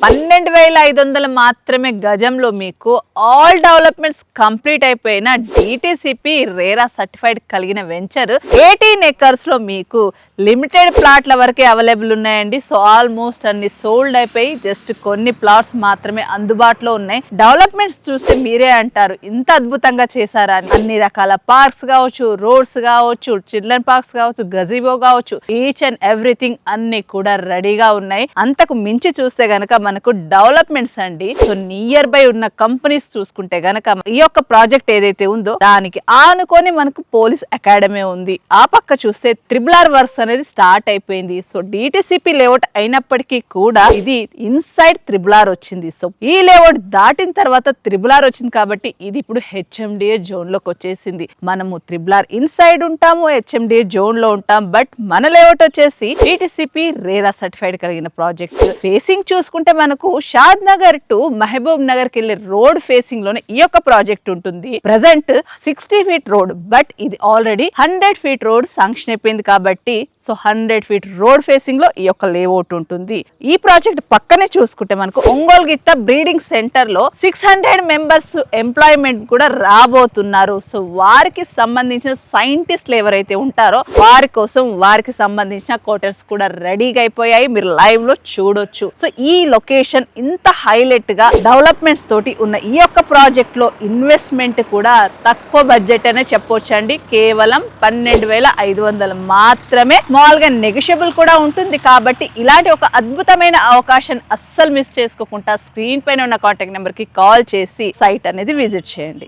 12,500 మాత్రమే గజంలో మీకు all developments complete అయిపోయిన డిటిసిపి రేరా సర్టిఫైడ్ కలిగిన వెంచర్ 18 acres లో మీకు లిమిటెడ్ ప్లాట్ల వరకే అవైలబుల్ ఉన్నాయండి. సో ఆల్మోస్ట్ అన్ని సోల్డ్ అయిపోయి జస్ట్ కొన్ని ప్లాట్స్ మాత్రమే అందుబాటులో ఉన్నాయి. డెవలప్మెంట్స్ చూస్తే మీరే అంటారు ఇంత అద్భుతంగా చేశారా అని. అన్ని రకాల పార్క్స్ కావచ్చు, రోడ్స్ కావచ్చు, చిల్డ్రన్ పార్క్స్ కావచ్చు, గజీబో కావచ్చు, ఈచ్ అండ్ ఎవ్రీథింగ్ అన్ని కూడా రెడీగా ఉన్నాయి. అంతకు మించి చూస్తే గనక మనకు డెవలప్మెంట్స్ అండి. సో నియర్ బై ఉన్న కంపెనీస్ చూసుకుంటే గనక ఈ యొక్క ప్రాజెక్ట్ ఏదైతే ఉందో దానికి ఆనుకొని మనకు పోలీస్ అకాడమీ ఉంది. ఆ పక్క చూస్తే త్రిబుల్ వర్క్స్ అనేది స్టార్ట్ అయిపోయింది. సో డిటిసిపి లేఅవుట్ అయినప్పటికీ కూడా ఇది ఇన్సైడ్ త్రిబుల్ వచ్చింది. సో ఈ లేఅవుట్ దాటిన తర్వాత త్రిబుల్ వచ్చింది కాబట్టి ఇది ఇప్పుడు హెచ్ఎండిఏ జోన్ లోకి వచ్చేసింది. మనము త్రిబుల్ ఇన్సైడ్ ఉంటాము, హెచ్ఎండిఏ జోన్ లో ఉంటాం. బట్ మన లేఅవుట్ వచ్చేసి డిటిసిపి రేరా సర్టిఫైడ్ కలిగిన ప్రాజెక్ట్. ఫేసింగ్ చూసుకుంటే మనకు షాద్ నగర్ టు మహబూబ్ నగర్ కి వెళ్లే రోడ్ ఫేసింగ్ లోనే ఈ యొక్క ప్రాజెక్ట్ ఉంటుంది. ప్రజెంట్ 60 feet రోడ్, బట్ ఇది ఆల్రెడీ 100 feet రోడ్ శాంక్షన్ అయిపోయింది కాబట్టి సో 100 feet రోడ్ ఫేసింగ్ లో ఈ యొక్క లేఅవుట్ ఉంటుంది. ఈ ప్రాజెక్ట్ పక్కనే చూసుకుంటే మనకు ఒంగోలు గిత్త బ్రీడింగ్ సెంటర్ లో 600 members ఎంప్లాయ్మెంట్ కూడా రాబోతున్నారు. సో వారికి సంబంధించిన సైంటిస్టులు ఎవరైతే ఉంటారో వారి కోసం వారికి సంబంధించిన క్వార్టర్స్ కూడా రెడీగా అయిపోయాయి. మీరు లైవ్ లో చూడొచ్చు. సో ఈ లొకేషన్ ఇంత హైలైట్ గా డెవలప్మెంట్స్ తోటి ఉన్న ఈ యొక్క ప్రాజెక్ట్ లో ఇన్వెస్ట్మెంట్ కూడా తక్కువ బడ్జెట్ అనే చెప్పొచ్చండి. కేవలం 12,500 మాత్రమే. స్మాల్ గా నెగోషియబుల్ కూడా ఉంటుంది. కాబట్టి ఇలాంటి ఒక అద్భుతమైన అవకాశం అస్సలు మిస్ చేసుకోకుండా స్క్రీన్ పైన ఉన్న కాంటాక్ట్ నెంబర్ కి కాల్ చేసి సైట్ అనేది విజిట్ చేయండి.